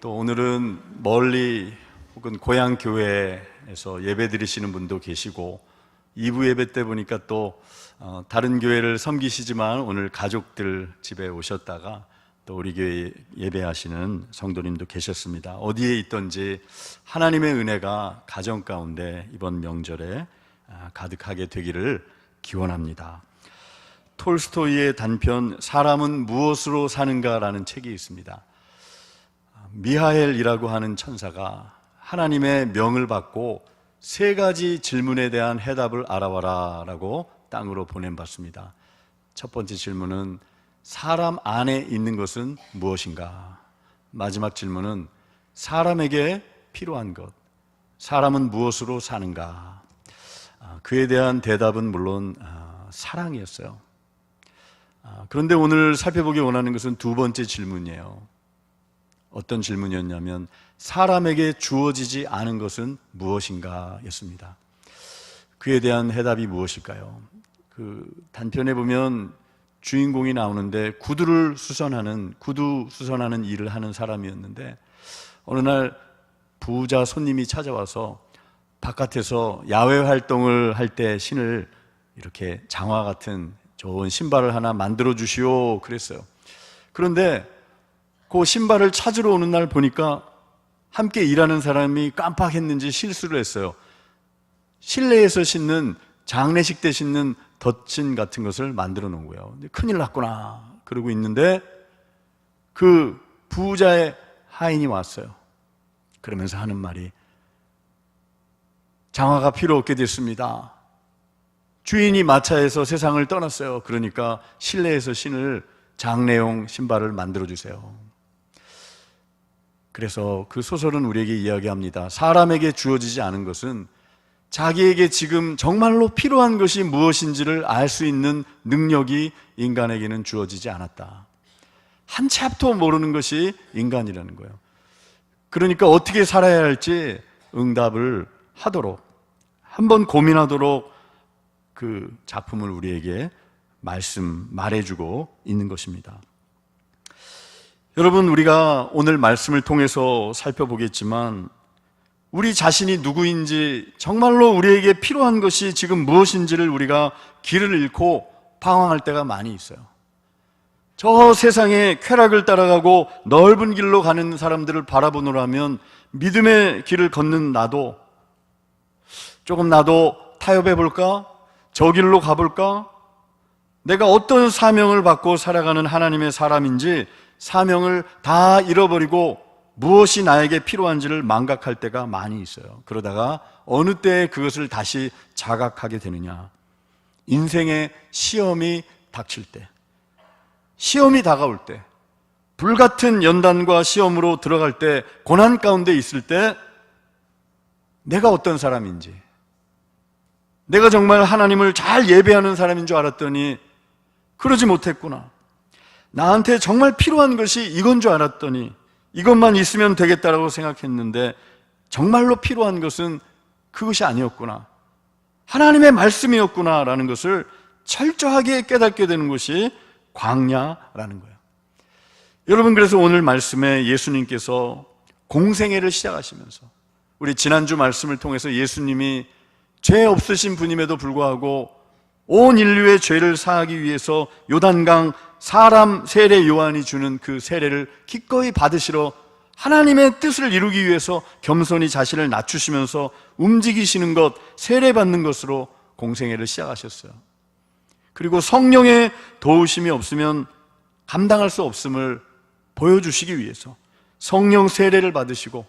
또 오늘은 멀리 혹은 고향 교회에서 예배 드리시는 분도 계시고 2부 예배 때 보니까 또 다른 교회를 섬기시지만 오늘 가족들 집에 오셨다가 또 우리 교회 예배하시는 성도님도 계셨습니다. 어디에 있든지 하나님의 은혜가 가정 가운데 이번 명절에 가득하게 되기를 기원합니다. 톨스토이의 단편 사람은 무엇으로 사는가라는 책이 있습니다. 미하엘이라고 하는 천사가 하나님의 명을 받고 3가지 질문에 대한 해답을 알아와라 라고 땅으로 보냄받습니다. 첫 번째 질문은 사람 안에 있는 것은 무엇인가? 마지막 질문은 사람에게 필요한 것, 사람은 무엇으로 사는가? 그에 대한 대답은 물론 사랑이었어요. 그런데 오늘 살펴보기 원하는 것은 두 번째 질문이에요. 어떤 질문이었냐면 사람에게 주어지지 않은 것은 무엇인가 였습니다. 그에 대한 해답이 무엇일까요? 그 단편에 보면 주인공이 나오는데 구두 수선하는 일을 하는 사람이었는데 어느 날 부자 손님이 찾아와서 바깥에서 야외 활동을 할 때 신을 이렇게 장화 같은 좋은 신발을 하나 만들어 주시오 그랬어요. 그런데 그 신발을 찾으러 오는 날 보니까 함께 일하는 사람이 깜빡했는지 실수를 했어요. 실내에서 신는 장례식 때 신는 덧신 같은 것을 만들어 놓은 거예요. 근데 큰일 났구나 그러고 있는데 그 부자의 하인이 왔어요. 그러면서 하는 말이 장화가 필요 없게 됐습니다. 주인이 마차에서 세상을 떠났어요. 그러니까 실내에서 신을 장례용 신발을 만들어 주세요. 그래서 그 소설은 우리에게 이야기합니다. 사람에게 주어지지 않은 것은 자기에게 지금 정말로 필요한 것이 무엇인지를 알 수 있는 능력이 인간에게는 주어지지 않았다. 한 치 앞도 모르는 것이 인간이라는 거예요. 그러니까 어떻게 살아야 할지 응답을 하도록 한번 고민하도록 그 작품을 우리에게 말해주고 있는 것입니다. 여러분, 우리가 오늘 말씀을 통해서 살펴보겠지만 우리 자신이 누구인지 정말로 우리에게 필요한 것이 지금 무엇인지를 우리가 길을 잃고 방황할 때가 많이 있어요. 저 세상의 쾌락을 따라가고 넓은 길로 가는 사람들을 바라보노라면 믿음의 길을 걷는 나도 타협해 볼까? 저 길로 가볼까? 내가 어떤 사명을 받고 살아가는 하나님의 사람인지 사명을 다 잃어버리고 무엇이 나에게 필요한지를 망각할 때가 많이 있어요. 그러다가 어느 때에 그것을 다시 자각하게 되느냐? 인생의 시험이 닥칠 때, 시험이 다가올 때, 불같은 연단과 시험으로 들어갈 때, 고난 가운데 있을 때 내가 어떤 사람인지, 내가 정말 하나님을 잘 예배하는 사람인 줄 알았더니 그러지 못했구나. 나한테 정말 필요한 것이 이건 줄 알았더니 이것만 있으면 되겠다라고 생각했는데 정말로 필요한 것은 그것이 아니었구나. 하나님의 말씀이었구나라는 것을 철저하게 깨닫게 되는 것이 광야라는 거예요. 여러분, 그래서 오늘 말씀에 예수님께서 공생애를 시작하시면서 우리 지난주 말씀을 통해서 예수님이 죄 없으신 분임에도 불구하고 온 인류의 죄를 사하기 위해서 요단강 사람 세례 요한이 주는 그 세례를 기꺼이 받으시러 하나님의 뜻을 이루기 위해서 겸손히 자신을 낮추시면서 움직이시는 것, 세례받는 것으로 공생애를 시작하셨어요. 그리고 성령의 도우심이 없으면 감당할 수 없음을 보여주시기 위해서 성령 세례를 받으시고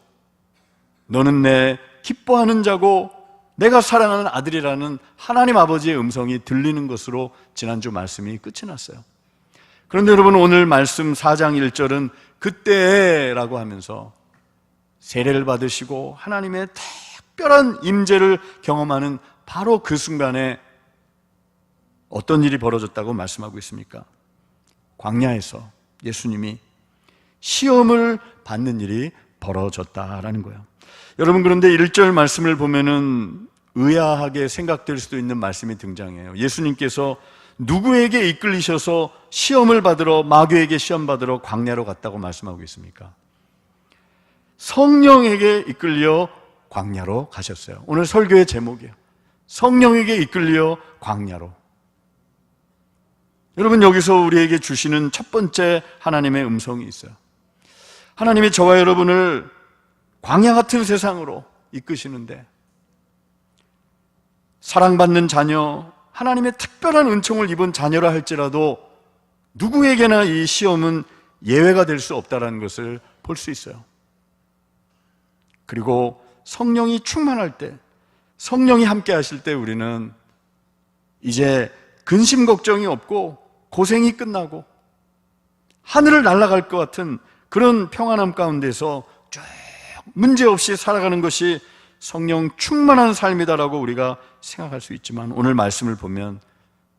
너는 내 기뻐하는 자고 내가 사랑하는 아들이라는 하나님 아버지의 음성이 들리는 것으로 지난주 말씀이 끝이 났어요. 그런데 여러분, 오늘 말씀 4장 1절은 그때라고 하면서 세례를 받으시고 하나님의 특별한 임재를 경험하는 바로 그 순간에 어떤 일이 벌어졌다고 말씀하고 있습니까? 광야에서 예수님이 시험을 받는 일이 벌어졌다라는 거예요. 여러분, 그런데 1절 말씀을 보면은 의아하게 생각될 수도 있는 말씀이 등장해요. 예수님께서 누구에게 이끌리셔서 시험을 받으러, 마귀에게 시험 받으러 광야로 갔다고 말씀하고 있습니까? 성령에게 이끌려 광야로 가셨어요. 오늘 설교의 제목이에요. 성령에게 이끌려 광야로. 여러분, 여기서 우리에게 주시는 첫 번째 하나님의 음성이 있어요. 하나님이 저와 여러분을 광야 같은 세상으로 이끄시는데, 사랑받는 자녀, 하나님의 특별한 은총을 입은 자녀라 할지라도 누구에게나 이 시험은 예외가 될 수 없다는 것을 볼 수 있어요. 그리고 성령이 충만할 때, 성령이 함께 하실 때 우리는 이제 근심 걱정이 없고 고생이 끝나고 하늘을 날아갈 것 같은 그런 평안함 가운데서 쭉 문제없이 살아가는 것이 성령 충만한 삶이다라고 우리가 생각할 수 있지만, 오늘 말씀을 보면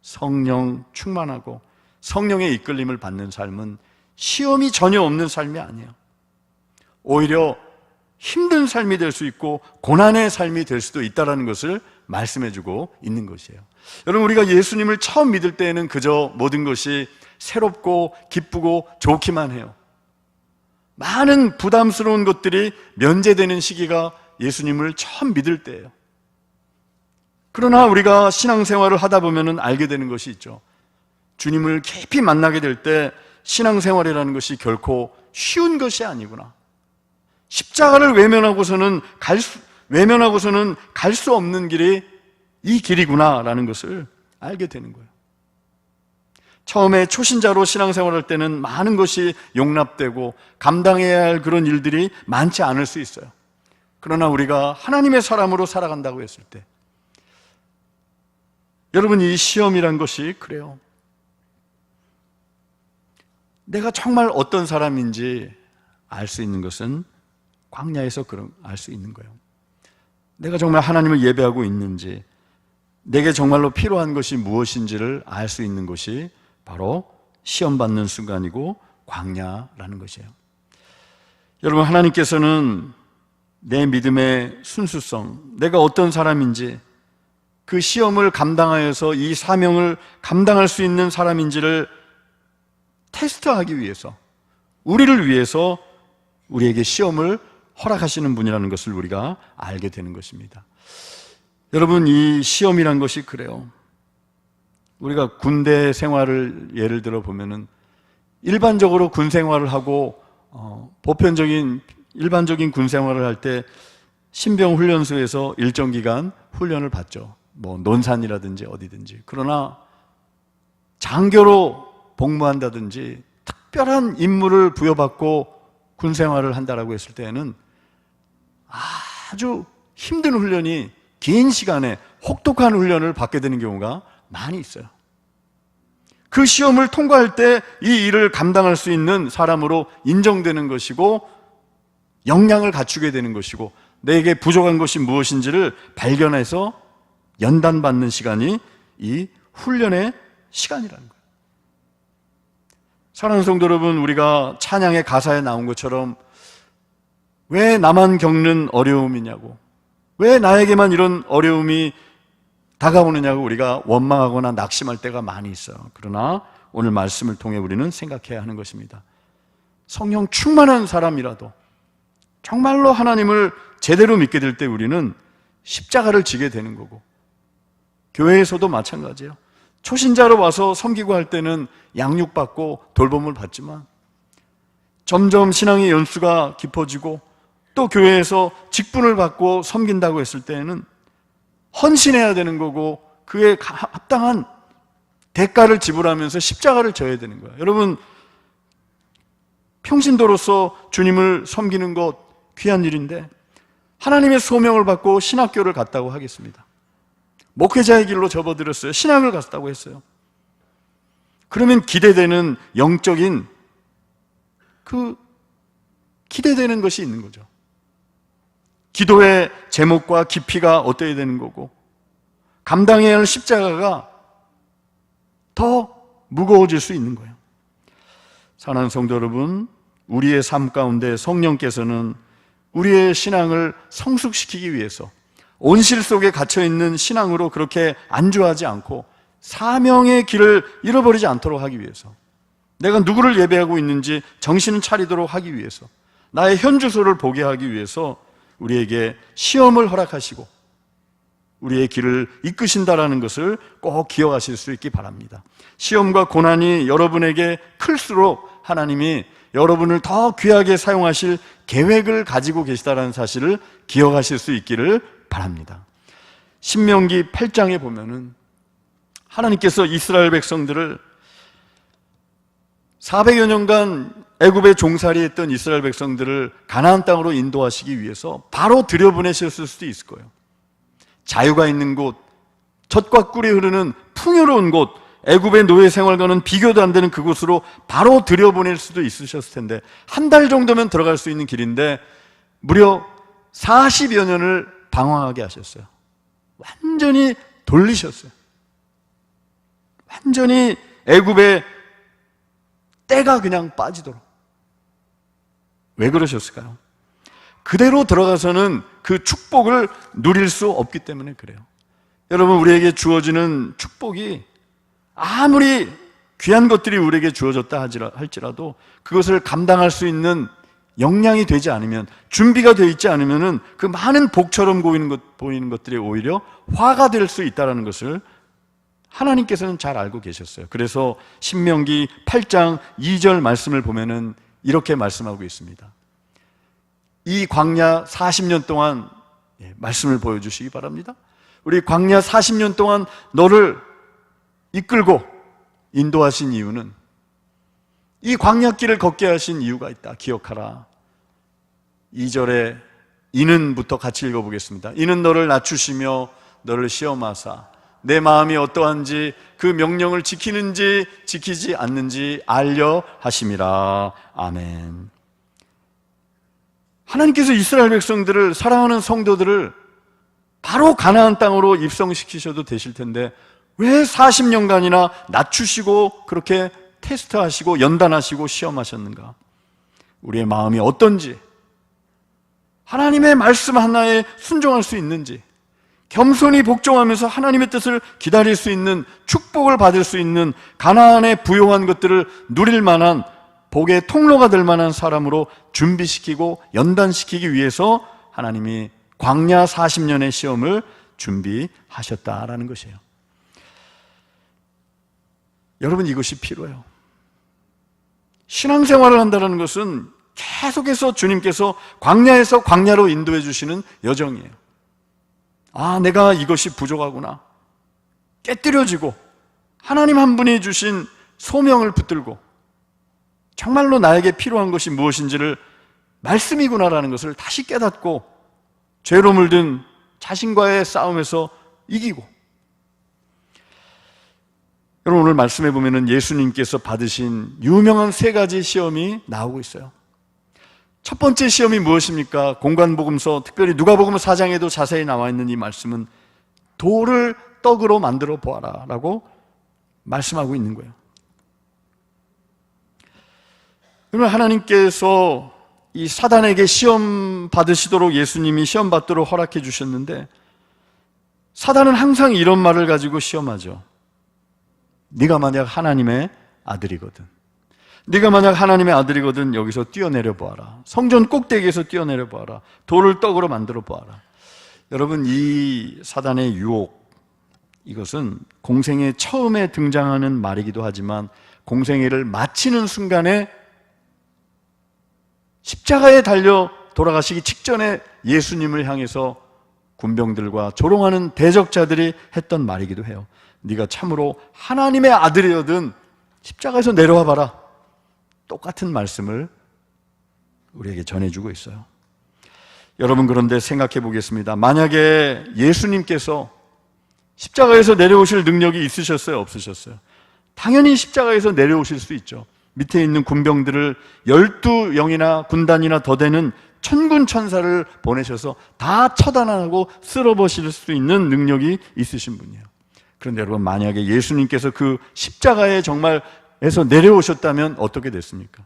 성령 충만하고 성령의 이끌림을 받는 삶은 시험이 전혀 없는 삶이 아니에요. 오히려 힘든 삶이 될 수 있고 고난의 삶이 될 수도 있다는 것을 말씀해주고 있는 것이에요. 여러분, 우리가 예수님을 처음 믿을 때에는 그저 모든 것이 새롭고 기쁘고 좋기만 해요. 많은 부담스러운 것들이 면제되는 시기가 예수님을 처음 믿을 때예요. 그러나 우리가 신앙생활을 하다 보면 알게 되는 것이 있죠. 주님을 깊이 만나게 될 때 신앙생활이라는 것이 결코 쉬운 것이 아니구나. 십자가를 외면하고서는 갈 수 없는 길이 이 길이구나라는 것을 알게 되는 거예요. 처음에 초신자로 신앙생활할 때는 많은 것이 용납되고 감당해야 할 그런 일들이 많지 않을 수 있어요. 그러나 우리가 하나님의 사람으로 살아간다고 했을 때, 여러분, 이 시험이란 것이 그래요. 내가 정말 어떤 사람인지 알 수 있는 것은 광야에서 알 수 있는 거예요. 내가 정말 하나님을 예배하고 있는지, 내게 정말로 필요한 것이 무엇인지를 알 수 있는 것이 바로 시험받는 순간이고 광야라는 것이에요. 여러분, 하나님께서는 내 믿음의 순수성, 내가 어떤 사람인지, 그 시험을 감당하여서 이 사명을 감당할 수 있는 사람인지를 테스트하기 위해서, 우리를 위해서 우리에게 시험을 허락하시는 분이라는 것을 우리가 알게 되는 것입니다. 여러분, 이 시험이란 것이 그래요. 우리가 군대 생활을 예를 들어 보면은 일반적으로 군 생활을 하고 보편적인 일반적인 군 생활을 할 때 신병 훈련소에서 일정 기간 훈련을 받죠. 뭐 논산이라든지 어디든지. 그러나 장교로 복무한다든지 특별한 임무를 부여받고 군 생활을 한다라고 했을 때에는 아주 힘든 훈련이, 긴 시간에 혹독한 훈련을 받게 되는 경우가 많이 있어요. 그 시험을 통과할 때 이 일을 감당할 수 있는 사람으로 인정되는 것이고, 역량을 갖추게 되는 것이고, 내게 부족한 것이 무엇인지를 발견해서 연단받는 시간이 이 훈련의 시간이라는 거예요. 사랑하는 성도 여러분, 우리가 찬양의 가사에 나온 것처럼 왜 나만 겪는 어려움이냐고, 왜 나에게만 이런 어려움이 다가오느냐고 우리가 원망하거나 낙심할 때가 많이 있어요. 그러나 오늘 말씀을 통해 우리는 생각해야 하는 것입니다. 성령 충만한 사람이라도 정말로 하나님을 제대로 믿게 될 때 우리는 십자가를 지게 되는 거고, 교회에서도 마찬가지예요. 초신자로 와서 섬기고 할 때는 양육받고 돌봄을 받지만 점점 신앙의 연수가 깊어지고 또 교회에서 직분을 받고 섬긴다고 했을 때에는 헌신해야 되는 거고, 그에 합당한 대가를 지불하면서 십자가를 져야 되는 거예요. 여러분, 평신도로서 주님을 섬기는 것 귀한 일인데, 하나님의 소명을 받고 신학교를 갔다고 하겠습니다. 목회자의 길로 접어들었어요. 신학을 갔다고 했어요. 그러면 기대되는 영적인 기대되는 것이 있는 거죠. 기도의 제목과 깊이가 어떠해야 되는 거고, 감당해야 할 십자가가 더 무거워질 수 있는 거예요. 사랑하는 성도 여러분, 우리의 삶 가운데 성령께서는 우리의 신앙을 성숙시키기 위해서 온실 속에 갇혀있는 신앙으로 그렇게 안주하지 않고 사명의 길을 잃어버리지 않도록 하기 위해서, 내가 누구를 예배하고 있는지 정신을 차리도록 하기 위해서, 나의 현 주소를 보게 하기 위해서 우리에게 시험을 허락하시고 우리의 길을 이끄신다라는 것을 꼭 기억하실 수 있기 바랍니다. 시험과 고난이 여러분에게 클수록 하나님이 여러분을 더 귀하게 사용하실 계획을 가지고 계시다는 사실을 기억하실 수 있기를 바랍니다. 신명기 8장에 보면은 하나님께서 이스라엘 백성들을 400여 년간 애굽에 종살이했던 이스라엘 백성들을 가나안 땅으로 인도하시기 위해서 바로 들여보내셨을 수도 있을 거예요. 자유가 있는 곳, 젖과 꿀이 흐르는 풍요로운 곳, 애굽의 노예 생활과는 비교도 안 되는 그곳으로 바로 들여보낼 수도 있으셨을 텐데 한 달 정도면 들어갈 수 있는 길인데 무려 40여 년을 방황하게 하셨어요. 완전히 돌리셨어요. 완전히 애굽의 때가 그냥 빠지도록. 왜 그러셨을까요? 그대로 들어가서는 그 축복을 누릴 수 없기 때문에 그래요. 여러분, 우리에게 주어지는 축복이 아무리 귀한 것들이 우리에게 주어졌다 할지라도 그것을 감당할 수 있는 역량이 되지 않으면, 준비가 되어 있지 않으면 그 많은 복처럼 보이는 것들이 오히려 화가 될 수 있다는 것을 하나님께서는 잘 알고 계셨어요. 그래서 신명기 8장 2절 말씀을 보면은 이렇게 말씀하고 있습니다. 이 광야 40년 동안 말씀을 보여주시기 바랍니다. 우리 광야 40년 동안 너를 이끌고 인도하신 이유는, 이 광야길을 걷게 하신 이유가 있다. 기억하라. 2절에 이는부터 같이 읽어보겠습니다. 이는 너를 낮추시며 너를 시험하사 내 마음이 어떠한지 그 명령을 지키는지 지키지 않는지 알려 하심이라. 아멘. 하나님께서 이스라엘 백성들을, 사랑하는 성도들을 바로 가나안 땅으로 입성시키셔도 되실 텐데 왜 40년간이나 낮추시고 그렇게 테스트하시고 연단하시고 시험하셨는가? 우리의 마음이 어떤지, 하나님의 말씀 하나에 순종할 수 있는지, 겸손히 복종하면서 하나님의 뜻을 기다릴 수 있는, 축복을 받을 수 있는, 가나안의 부요한 것들을 누릴 만한, 복의 통로가 될 만한 사람으로 준비시키고 연단시키기 위해서 하나님이 광야 40년의 시험을 준비하셨다라는 것이에요. 여러분, 이것이 필요해요. 신앙생활을 한다는 것은 계속해서 주님께서 광야에서 광야로 인도해 주시는 여정이에요. 아, 내가 이것이 부족하구나 깨뜨려지고 하나님 한 분이 주신 소명을 붙들고 정말로 나에게 필요한 것이 무엇인지를 말씀이구나라는 것을 다시 깨닫고 죄로 물든 자신과의 싸움에서 이기고. 여러분, 오늘 말씀해 보면은 예수님께서 받으신 유명한 3가지 시험이 나오고 있어요. 첫 번째 시험이 무엇입니까? 공관복음서, 특별히 누가복음 4장에도 자세히 나와 있는 이 말씀은 돌을 떡으로 만들어 보아라 라고 말씀하고 있는 거예요. 그러면 하나님께서 이 사단에게 시험 받으시도록, 예수님이 시험 받도록 허락해 주셨는데 사단은 항상 이런 말을 가지고 시험하죠. 네가 만약 하나님의 아들이거든, 네가 만약 하나님의 아들이거든 여기서 뛰어내려 보아라. 성전 꼭대기에서 뛰어내려 보아라. 돌을 떡으로 만들어 보아라. 여러분, 이 사단의 유혹, 이것은 공생애 처음에 등장하는 말이기도 하지만 공생애를 마치는 순간에 십자가에 달려 돌아가시기 직전에 예수님을 향해서 군병들과 조롱하는 대적자들이 했던 말이기도 해요. 네가 참으로 하나님의 아들이거든 십자가에서 내려와 봐라. 똑같은 말씀을 우리에게 전해주고 있어요. 여러분, 그런데 생각해 보겠습니다. 만약에 예수님께서 십자가에서 내려오실 능력이 있으셨어요? 없으셨어요? 당연히 십자가에서 내려오실 수 있죠. 밑에 있는 군병들을 12영이나 군단이나 더 되는 천군 천사를 보내셔서 다 처단하고 쓸어버릴 수 있는 능력이 있으신 분이에요. 그런데 여러분, 만약에 예수님께서 그 십자가에 정말 에서 내려오셨다면 어떻게 됐습니까?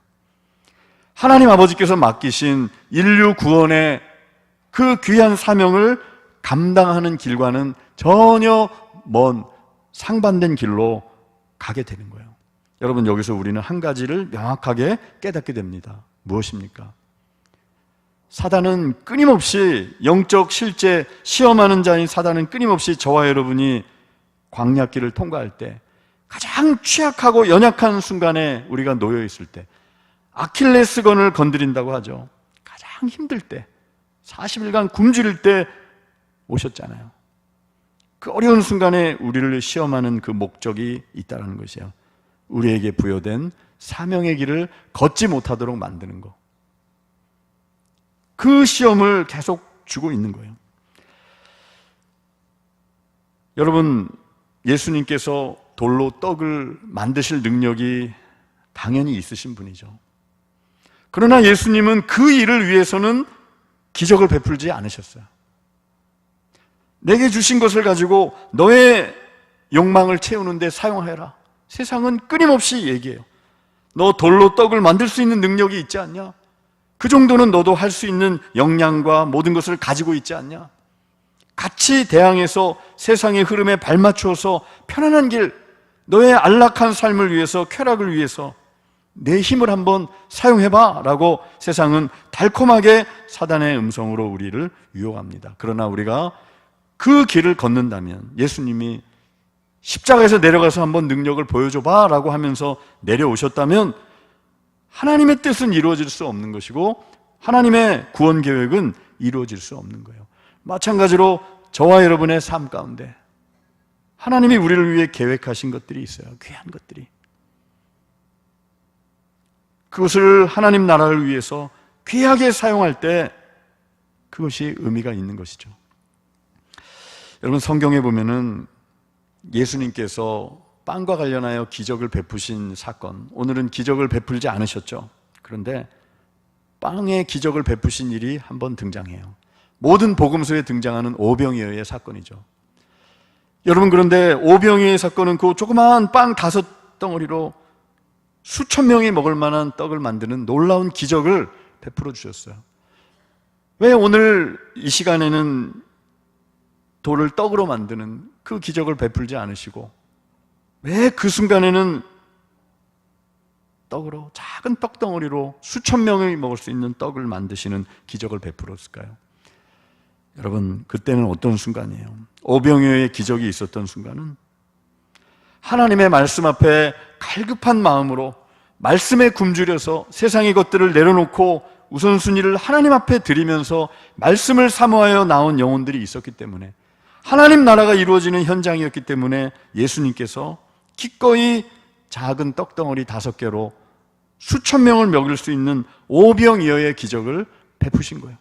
하나님 아버지께서 맡기신 인류 구원의 그 귀한 사명을 감당하는 길과는 전혀 먼 상반된 길로 가게 되는 거예요. 여러분, 여기서 우리는 한 가지를 명확하게 깨닫게 됩니다. 무엇입니까? 사단은 끊임없이 영적 실제 시험하는 자인 사단은 끊임없이 저와 여러분이 광야길을 통과할 때 가장 취약하고 연약한 순간에 우리가 놓여 있을 때 아킬레스건을 건드린다고 하죠. 가장 힘들 때 40일간 굶주릴 때 오셨잖아요. 그 어려운 순간에 우리를 시험하는 그 목적이 있다는 것이에요. 우리에게 부여된 사명의 길을 걷지 못하도록 만드는 것. 그 시험을 계속 주고 있는 거예요. 여러분, 예수님께서 돌로 떡을 만드실 능력이 당연히 있으신 분이죠. 그러나 예수님은 그 일을 위해서는 기적을 베풀지 않으셨어요. 내게 주신 것을 가지고 너의 욕망을 채우는데 사용해라. 세상은 끊임없이 얘기해요. 너 돌로 떡을 만들 수 있는 능력이 있지 않냐? 그 정도는 너도 할 수 있는 역량과 모든 것을 가지고 있지 않냐? 같이 대항해서 세상의 흐름에 발맞추어서 편안한 길, 너의 안락한 삶을 위해서, 쾌락을 위해서 내 힘을 한번 사용해봐 라고 세상은 달콤하게 사단의 음성으로 우리를 유혹합니다. 그러나 우리가 그 길을 걷는다면, 예수님이 십자가에서 내려가서 한번 능력을 보여줘봐 라고 하면서 내려오셨다면 하나님의 뜻은 이루어질 수 없는 것이고 하나님의 구원 계획은 이루어질 수 없는 거예요. 마찬가지로 저와 여러분의 삶 가운데 하나님이 우리를 위해 계획하신 것들이 있어요. 귀한 것들이. 그것을 하나님 나라를 위해서 귀하게 사용할 때 그것이 의미가 있는 것이죠. 여러분, 성경에 보면은 예수님께서 빵과 관련하여 기적을 베푸신 사건, 오늘은 기적을 베풀지 않으셨죠. 그런데 빵의 기적을 베푸신 일이 한번 등장해요. 모든 복음서에 등장하는 오병이어의 사건이죠. 여러분, 그런데 오병이어의 사건은 그 조그마한 빵 5덩어리로 수천 명이 먹을 만한 떡을 만드는 놀라운 기적을 베풀어 주셨어요. 왜 오늘 이 시간에는 돌을 떡으로 만드는 그 기적을 베풀지 않으시고 왜 그 순간에는 떡으로, 작은 떡덩어리로 수천 명이 먹을 수 있는 떡을 만드시는 기적을 베풀었을까요? 여러분, 그때는 어떤 순간이에요? 오병이어의 기적이 있었던 순간은 하나님의 말씀 앞에 갈급한 마음으로 말씀에 굶주려서 세상의 것들을 내려놓고 우선순위를 하나님 앞에 드리면서 말씀을 사모하여 나온 영혼들이 있었기 때문에, 하나님 나라가 이루어지는 현장이었기 때문에 예수님께서 기꺼이 작은 떡덩어리 5개로 수천 명을 먹일 수 있는 오병이어의 기적을 베푸신 거예요.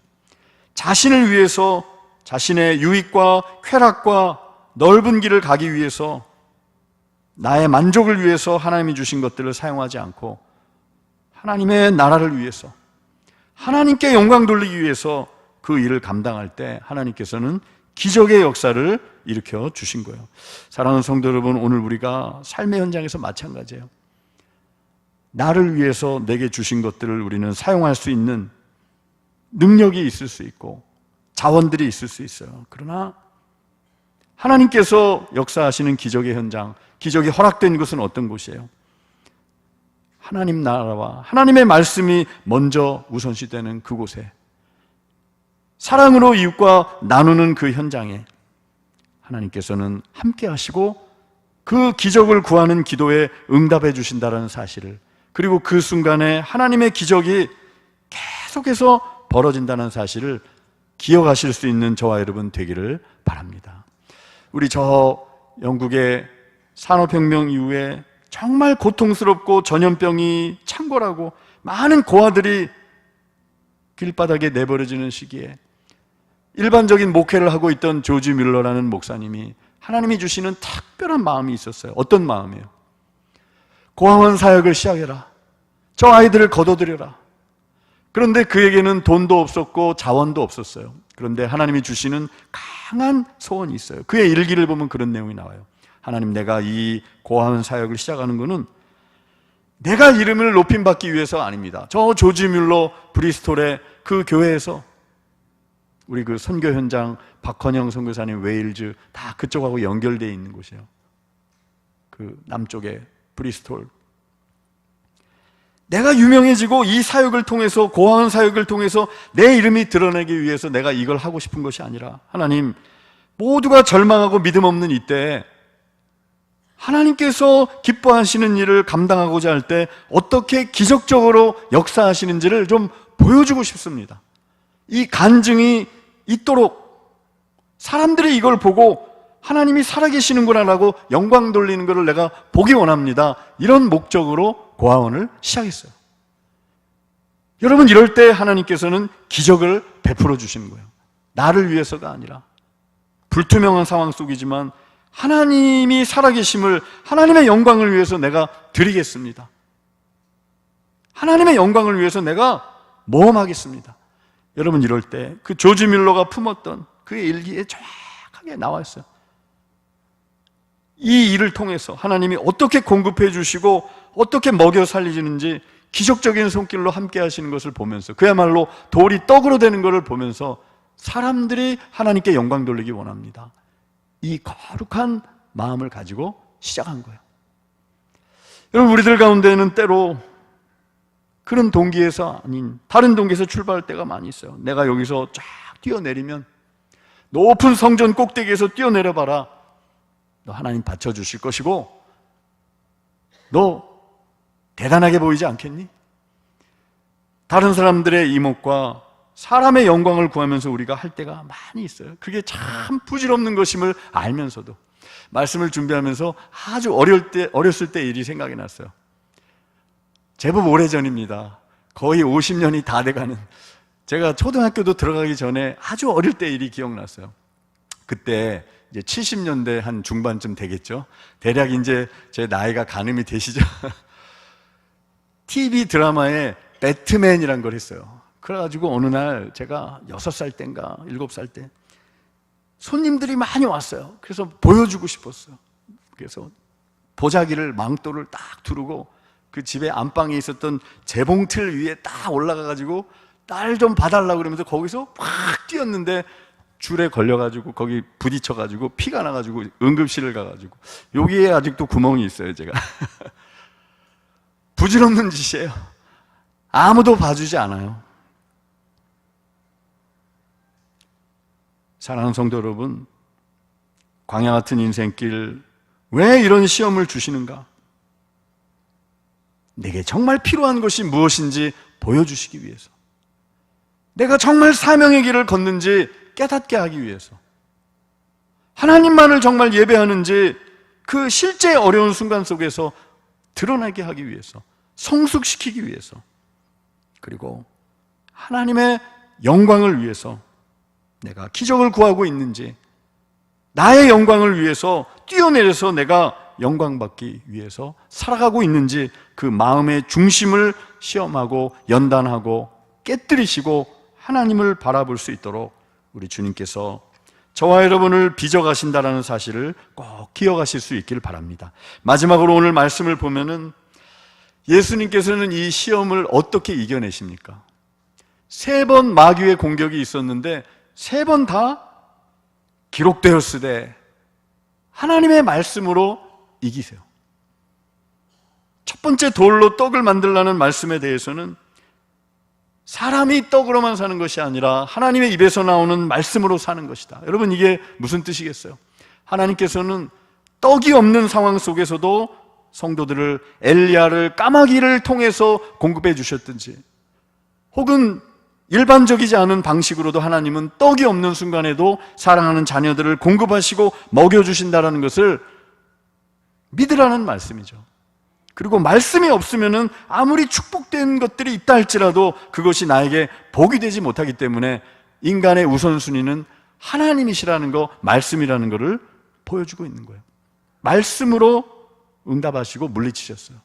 자신을 위해서, 자신의 유익과 쾌락과 넓은 길을 가기 위해서, 나의 만족을 위해서 하나님이 주신 것들을 사용하지 않고 하나님의 나라를 위해서, 하나님께 영광 돌리기 위해서 그 일을 감당할 때 하나님께서는 기적의 역사를 일으켜 주신 거예요. 사랑하는 성도 여러분, 오늘 우리가 삶의 현장에서 마찬가지예요. 나를 위해서 내게 주신 것들을 우리는 사용할 수 있는 능력이 있을 수 있고 자원들이 있을 수 있어요. 그러나 하나님께서 역사하시는 기적의 현장, 기적이 허락된 곳은 어떤 곳이에요? 하나님 나라와 하나님의 말씀이 먼저 우선시되는 그곳에, 사랑으로 이웃과 나누는 그 현장에 하나님께서는 함께 하시고 그 기적을 구하는 기도에 응답해 주신다는 사실을, 그리고 그 순간에 하나님의 기적이 계속해서 벌어진다는 사실을 기억하실 수 있는 저와 여러분 되기를 바랍니다. 우리 저 영국의 산업혁명 이후에 정말 고통스럽고 전염병이 창궐하고 많은 고아들이 길바닥에 내버려지는 시기에 일반적인 목회를 하고 있던 조지 뮬러라는 목사님이 하나님이 주시는 특별한 마음이 있었어요. 어떤 마음이에요? 고아원 사역을 시작해라. 저 아이들을 거둬들여라. 그런데 그에게는 돈도 없었고 자원도 없었어요. 그런데 하나님이 주시는 강한 소원이 있어요. 그의 일기를 보면 그런 내용이 나와요. 하나님, 내가 이 고아원 사역을 시작하는 것은 내가 이름을 높임받기 위해서 아닙니다. 저 조지 뮬러 브리스톨의 그 교회에서, 우리 그 선교 현장 박헌영 선교사님 웨일즈 다 그쪽하고 연결되어 있는 곳이에요. 그 남쪽에 브리스톨. 내가 유명해지고 이 사역을 통해서, 고아원 사역을 통해서 내 이름이 드러나기 위해서 내가 이걸 하고 싶은 것이 아니라, 하나님, 모두가 절망하고 믿음 없는 이때에 하나님께서 기뻐하시는 일을 감당하고자 할 때 어떻게 기적적으로 역사하시는지를 좀 보여주고 싶습니다. 이 간증이 있도록 사람들이 이걸 보고 하나님이 살아계시는구나라고 영광 돌리는 것을 내가 보기 원합니다. 이런 목적으로 고아원을 시작했어요. 여러분, 이럴 때 하나님께서는 기적을 베풀어 주시는 거예요. 나를 위해서가 아니라, 불투명한 상황 속이지만 하나님이 살아계심을, 하나님의 영광을 위해서 내가 드리겠습니다. 하나님의 영광을 위해서 내가 모험하겠습니다. 여러분, 이럴 때 그 조지 밀러가 품었던 그의 일기에 정확하게 나와 있어요. 이 일을 통해서 하나님이 어떻게 공급해 주시고 어떻게 먹여 살리시는지 기적적인 손길로 함께 하시는 것을 보면서, 그야말로 돌이 떡으로 되는 것을 보면서 사람들이 하나님께 영광 돌리기 원합니다. 이 거룩한 마음을 가지고 시작한 거예요. 여러분, 우리들 가운데는 때로 그런 동기에서 아닌 다른 동기에서 출발할 때가 많이 있어요. 내가 여기서 쫙 뛰어내리면, 높은 성전 꼭대기에서 뛰어내려봐라, 너 하나님 받쳐주실 것이고 너 대단하게 보이지 않겠니? 다른 사람들의 이목과 사람의 영광을 구하면서 우리가 할 때가 많이 있어요. 그게 참 부질없는 것임을 알면서도. 말씀을 준비하면서 아주 어렸을 때 일이 생각이 났어요. 제법 오래전입니다. 거의 50년이 다 돼가는, 제가 초등학교도 들어가기 전에 아주 어릴 때 일이 기억났어요. 그때 이제 70년대 한 중반쯤 되겠죠. 대략 이제 제 나이가 가늠이 되시죠. TV 드라마에 배트맨이란 걸 했어요. 그래가지고 어느 날 제가 6살 때인가 7살 때 손님들이 많이 왔어요. 그래서 보여주고 싶었어요. 그래서 보자기를, 망토를 딱 두르고 그 집에 안방에 있었던 재봉틀 위에 딱 올라가가지고 딸 좀 봐달라고 그러면서 거기서 팍 뛰었는데 줄에 걸려가지고 거기 부딪혀가지고 피가 나가지고 응급실을 가가지고, 여기에 아직도 구멍이 있어요, 제가. 부질없는 짓이에요. 아무도 봐주지 않아요. 사랑하는 성도 여러분, 광야 같은 인생길, 왜 이런 시험을 주시는가? 내게 정말 필요한 것이 무엇인지 보여주시기 위해서, 내가 정말 사명의 길을 걷는지 깨닫게 하기 위해서, 하나님만을 정말 예배하는지 그 실제 어려운 순간 속에서 드러나게 하기 위해서, 성숙시키기 위해서, 그리고 하나님의 영광을 위해서 내가 기적을 구하고 있는지, 나의 영광을 위해서 뛰어내려서 내가 영광받기 위해서 살아가고 있는지, 그 마음의 중심을 시험하고 연단하고 깨뜨리시고 하나님을 바라볼 수 있도록 우리 주님께서 저와 여러분을 빚어가신다는 사실을 꼭 기억하실 수 있기를 바랍니다. 마지막으로 오늘 말씀을 보면은 예수님께서는 이 시험을 어떻게 이겨내십니까? 3번 마귀의 공격이 있었는데 3번 다 기록되었으되 하나님의 말씀으로 이기세요. 첫 번째 돌로 떡을 만들라는 말씀에 대해서는 사람이 떡으로만 사는 것이 아니라 하나님의 입에서 나오는 말씀으로 사는 것이다. 여러분, 이게 무슨 뜻이겠어요? 하나님께서는 떡이 없는 상황 속에서도 성도들을, 엘리야를 까마귀를 통해서 공급해 주셨든지, 혹은 일반적이지 않은 방식으로도 하나님은 떡이 없는 순간에도 사랑하는 자녀들을 공급하시고 먹여주신다는 것을 믿으라는 말씀이죠. 그리고 말씀이 없으면은 아무리 축복된 것들이 있다 할지라도 그것이 나에게 복이 되지 못하기 때문에 인간의 우선순위는 하나님이시라는 거, 말씀이라는 것을 보여주고 있는 거예요. 말씀으로 응답하시고 물리치셨어요.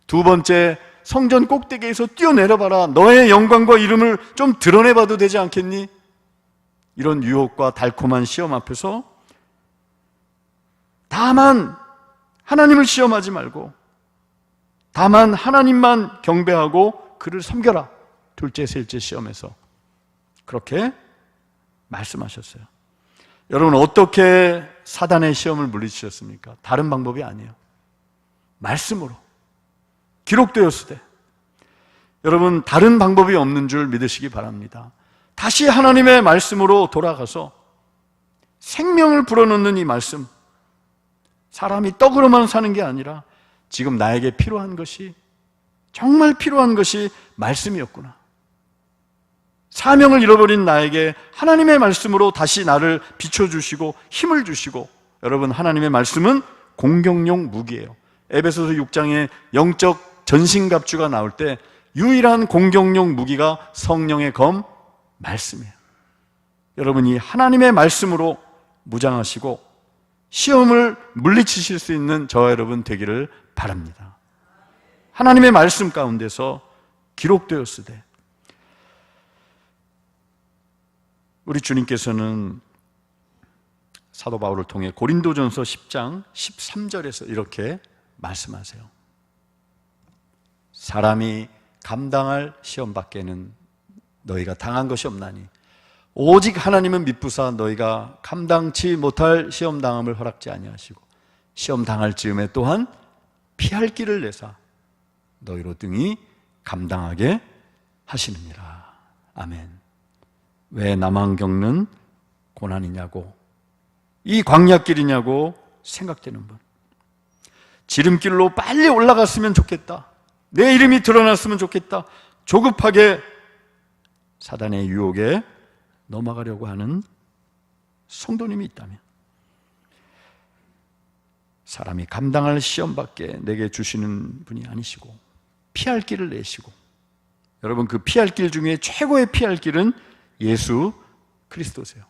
2번째, 성전 꼭대기에서 뛰어내려봐라, 너의 영광과 이름을 좀 드러내봐도 되지 않겠니? 이런 유혹과 달콤한 시험 앞에서 다만 하나님을 시험하지 말고 다만 하나님만 경배하고 그를 섬겨라. 둘째, 셋째 시험에서 그렇게 말씀하셨어요. 여러분, 어떻게 사단의 시험을 물리치셨습니까? 다른 방법이 아니에요. 말씀으로. 기록되었으되 여러분, 다른 방법이 없는 줄 믿으시기 바랍니다. 다시 하나님의 말씀으로 돌아가서 생명을 불어넣는 이 말씀, 사람이 떡으로만 사는 게 아니라 지금 나에게 필요한 것이, 정말 필요한 것이 말씀이었구나. 사명을 잃어버린 나에게 하나님의 말씀으로 다시 나를 비춰주시고 힘을 주시고, 여러분, 하나님의 말씀은 공격용 무기예요. 에베소서 6장에 영적 전신갑주가 나올 때 유일한 공격용 무기가 성령의 검, 말씀이에요. 여러분, 이 하나님의 말씀으로 무장하시고 시험을 물리치실 수 있는 저와 여러분 되기를 바랍니다. 하나님의 말씀 가운데서 기록되었으되, 우리 주님께서는 사도 바울을 통해 고린도전서 10장 13절에서 이렇게 말씀하세요. 사람이 감당할 시험 밖에는 너희가 당한 것이 없나니 오직 하나님은 미쁘사 너희가 감당치 못할 시험 당함을 허락지 아니하시고 시험 당할 즈음에 또한 피할 길을 내사 너희로 등이 감당하게 하시느니라. 아멘. 왜 나만 겪는 고난이냐고, 이 광야길이냐고 생각되는 분, 지름길로 빨리 올라갔으면 좋겠다, 내 이름이 드러났으면 좋겠다, 조급하게 사단의 유혹에 넘어가려고 하는 성도님이 있다면, 사람이 감당할 시험밖에 내게 주시는 분이 아니시고 피할 길을 내시고, 여러분, 그 피할 길 중에 최고의 피할 길은 예수 그리스도세요.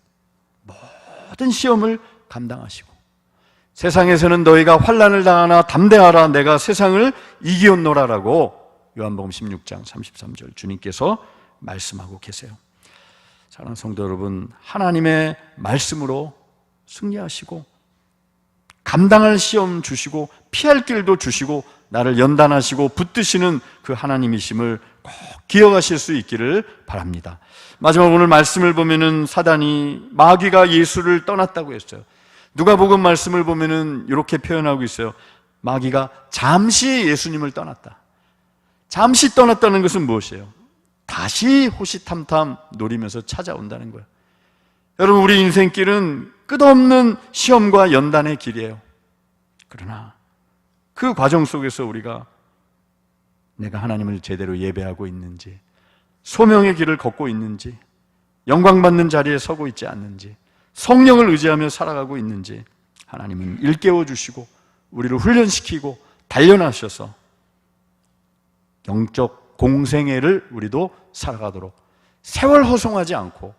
모든 시험을 감당하시고, 세상에서는 너희가 환난을 당하나 담대하라, 내가 세상을 이기었노라라고 요한복음 16장 33절 주님께서 말씀하고 계세요. 사랑하는 성도 여러분, 하나님의 말씀으로 승리하시고 감당할 시험 주시고 피할 길도 주시고 나를 연단하시고 붙드시는 그 하나님이심을 꼭 기억하실 수 있기를 바랍니다. 마지막 오늘 말씀을 보면은 사단이, 마귀가 예수를 떠났다고 했어요. 누가복음 말씀을 보면은 이렇게 표현하고 있어요. 마귀가 잠시 예수님을 떠났다. 잠시 떠났다는 것은 무엇이에요? 다시 호시탐탐 노리면서 찾아온다는 거예요. 여러분, 우리 인생길은 끝없는 시험과 연단의 길이에요. 그러나 그 과정 속에서 우리가 내가 하나님을 제대로 예배하고 있는지, 소명의 길을 걷고 있는지, 영광받는 자리에 서고 있지 않는지, 성령을 의지하며 살아가고 있는지 하나님은 일깨워 주시고 우리를 훈련시키고 단련하셔서 영적 공생애를 우리도 살아가도록, 세월 허송하지 않고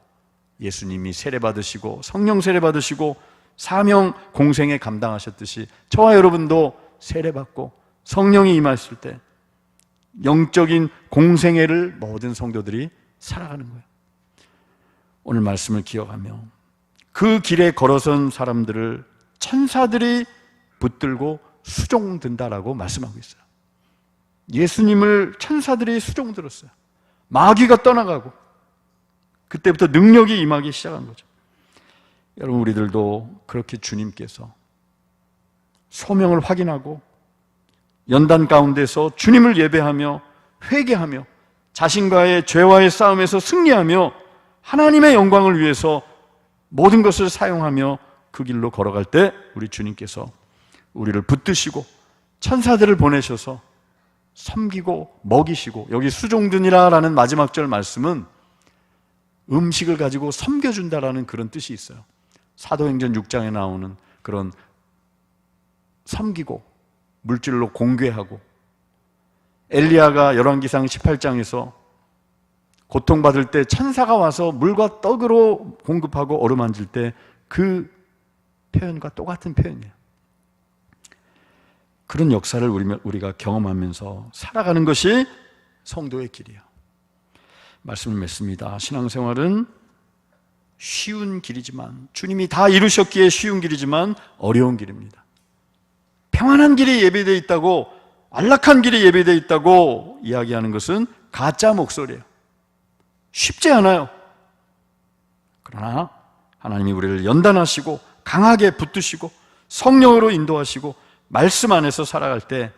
예수님이 세례받으시고 성령 세례받으시고 사명 공생애 감당하셨듯이 저와 여러분도 세례받고 성령이 임하실 때 영적인 공생애를 모든 성도들이 살아가는 거예요. 오늘 말씀을 기억하며 그 길에 걸어선 사람들을 천사들이 붙들고 수종든다라고 말씀하고 있어요. 예수님을 천사들이 수종들었어요. 마귀가 떠나가고 그때부터 능력이 임하기 시작한 거죠. 여러분, 우리들도 그렇게 주님께서 소명을 확인하고 연단 가운데서 주님을 예배하며 회개하며 자신과의 죄와의 싸움에서 승리하며 하나님의 영광을 위해서 모든 것을 사용하며 그 길로 걸어갈 때 우리 주님께서 우리를 붙드시고 천사들을 보내셔서 섬기고 먹이시고, 여기 수종드니라라는 마지막 절 말씀은 음식을 가지고 섬겨준다라는 그런 뜻이 있어요. 사도행전 6장에 나오는 그런 섬기고 물질로 공궤하고, 엘리야가 열왕기상 18장에서 고통받을 때 천사가 와서 물과 떡으로 공급하고 어루만질 때 그 표현과 똑같은 표현이에요. 그런 역사를 우리가 경험하면서 살아가는 것이 성도의 길이에요. 말씀을 맺습니다. 신앙생활은 쉬운 길이지만, 주님이 다 이루셨기에 쉬운 길이지만 어려운 길입니다. 평안한 길이 예배되어 있다고, 안락한 길이 예배되어 있다고 이야기하는 것은 가짜 목소리예요. 쉽지 않아요. 그러나 하나님이 우리를 연단하시고 강하게 붙드시고 성령으로 인도하시고 말씀 안에서 살아갈 때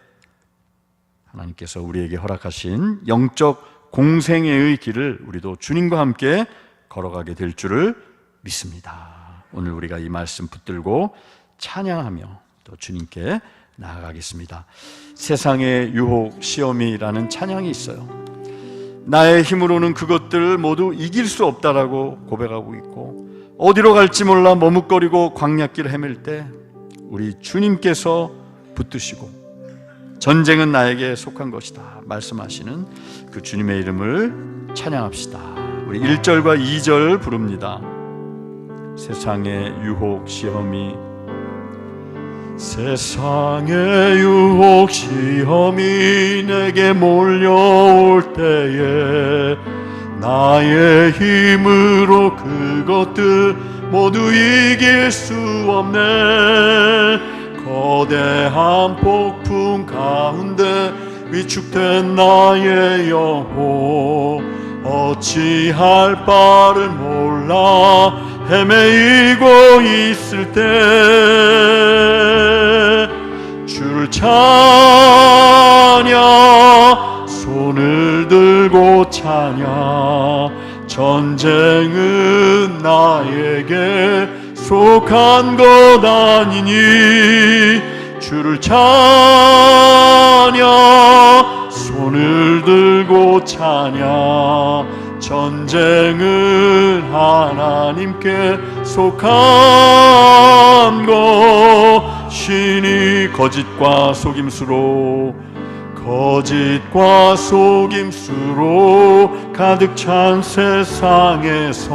하나님께서 우리에게 허락하신 영적 공생애의 길을 우리도 주님과 함께 걸어가게 될 줄을 믿습니다. 오늘 우리가 이 말씀 붙들고 찬양하며 또 주님께 나아가겠습니다. 세상의 유혹, 시험이라는 찬양이 있어요. 나의 힘으로는 그것들을 모두 이길 수 없다라고 고백하고 있고, 어디로 갈지 몰라 머뭇거리고 광야길을 헤맬 때 우리 주님께서 붙드시고 전쟁은 나에게 속한 것이다 말씀하시는 그 주님의 이름을 찬양합시다. 우리 1절과 2절 부릅니다. 세상의 유혹 시험이, 세상의 유혹 시험이 내게 몰려올 때에 나의 힘으로 그것들 모두 이길 수 없네. 거대한 폭풍 가운데 위축된 나의 영혼, 어찌할 바를 몰라 헤매이고 있을 때 주를 찬양, 손을 들고 찬양. 전쟁은 나에게 속한 것 아니니 주를 찬양, 손을 들고 찬양. 전쟁은 하나님께 속한 것이니 거짓과 속임수로 가득 찬 세상에서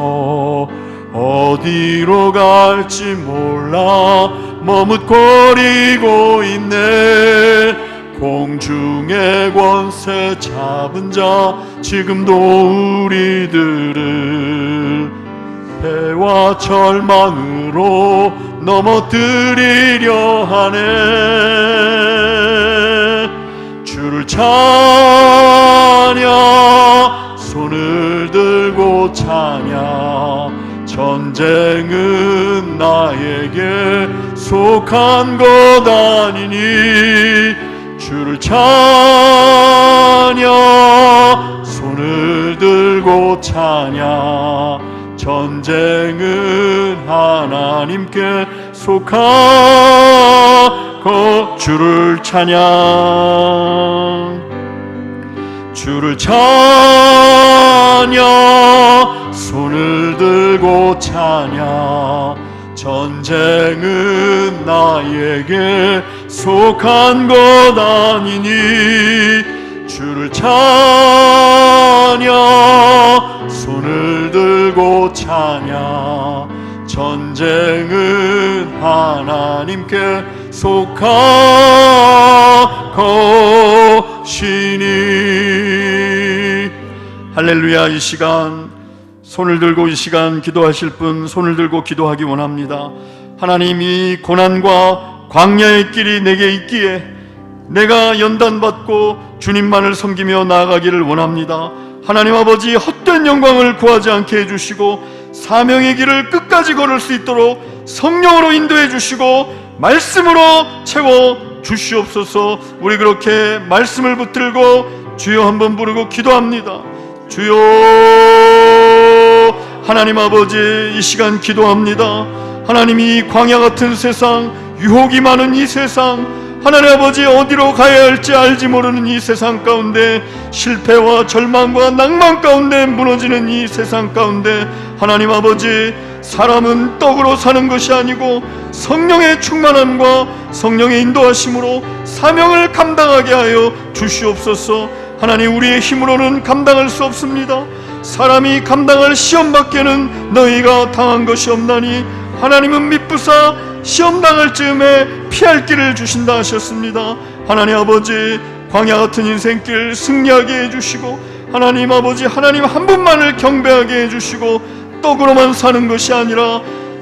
어디로 갈지 몰라 머뭇거리고 있네. 공중의 권세 잡은 자 지금도 우리들을 패와 절망으로 넘어뜨리려 하네. 주를 찬양, 손을 들고 찬양. 전쟁은 나에게 속한 것 아니니 주를 찬양, 손을 들고 찬양. 전쟁은 하나님께 속한 것. 주를 찬양, 주를 찬양, 손을 들고 찬양. 전쟁은 나에게 속한 것 아니니 주를 찬양, 손을 들고 찬양. 전쟁은 하나님께 속한 것이니. 할렐루야. 이 시간 손을 들고 이 시간 기도하실 분 손을 들고 기도하기 원합니다. 하나님, 이 고난과 광야의 길이 내게 있기에 내가 연단받고 주님만을 섬기며 나아가기를 원합니다. 하나님 아버지, 헛된 영광을 구하지 않게 해주시고 사명의 길을 끝까지 걸을 수 있도록 성령으로 인도해 주시고 말씀으로 채워 주시옵소서. 우리 그렇게 말씀을 붙들고 주여 한번 부르고 기도합니다. 주여. 하나님 아버지, 이 시간 기도합니다. 하나님이 광야 같은 세상, 유혹이 많은 이 세상, 하나님 아버지, 어디로 가야 할지 알지 모르는 이 세상 가운데, 실패와 절망과 낭만 가운데 무너지는 이 세상 가운데, 하나님 아버지, 사람은 떡으로 사는 것이 아니고 성령의 충만함과 성령의 인도하심으로 사명을 감당하게 하여 주시옵소서. 하나님, 우리의 힘으로는 감당할 수 없습니다. 사람이 감당할 시험 밖에는 너희가 당한 것이 없나니 하나님은 미쁘사 시험 당할 즈음에 피할 길을 주신다 하셨습니다. 하나님 아버지, 광야 같은 인생길 승리하게 해주시고, 하나님 아버지, 하나님 한 분만을 경배하게 해주시고, 떡으로만 사는 것이 아니라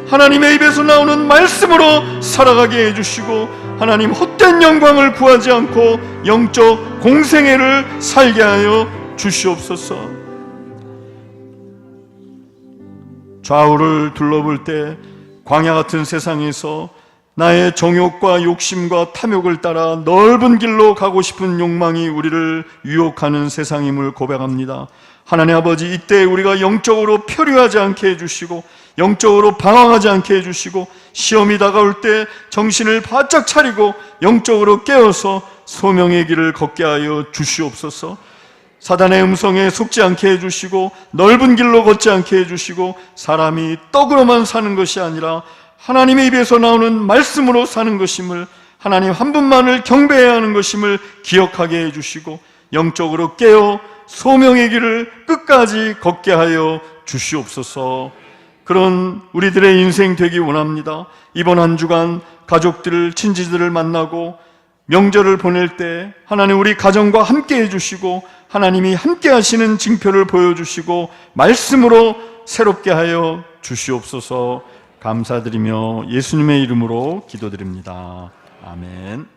하나님의 입에서 나오는 말씀으로 살아가게 해주시고, 하나님 헛된 영광을 구하지 않고 영적 공생애를 살게 하여 주시옵소서. 좌우를 둘러볼 때 광야 같은 세상에서 나의 정욕과 욕심과 탐욕을 따라 넓은 길로 가고 싶은 욕망이 우리를 유혹하는 세상임을 고백합니다. 하나님 아버지, 이때 우리가 영적으로 표류하지 않게 해주시고 영적으로 방황하지 않게 해주시고 시험이 다가올 때 정신을 바짝 차리고 영적으로 깨어서 소명의 길을 걷게 하여 주시옵소서. 사단의 음성에 속지 않게 해주시고 넓은 길로 걷지 않게 해주시고 사람이 떡으로만 사는 것이 아니라 하나님의 입에서 나오는 말씀으로 사는 것임을, 하나님 한 분만을 경배해야 하는 것임을 기억하게 해주시고 영적으로 깨어 소명의 길을 끝까지 걷게 하여 주시옵소서. 그런 우리들의 인생 되기 원합니다. 이번 한 주간 가족들, 친지들을 만나고 명절을 보낼 때 하나님 우리 가정과 함께 해주시고 하나님이 함께 하시는 징표를 보여주시고 말씀으로 새롭게 하여 주시옵소서. 감사드리며 예수님의 이름으로 기도드립니다. 아멘.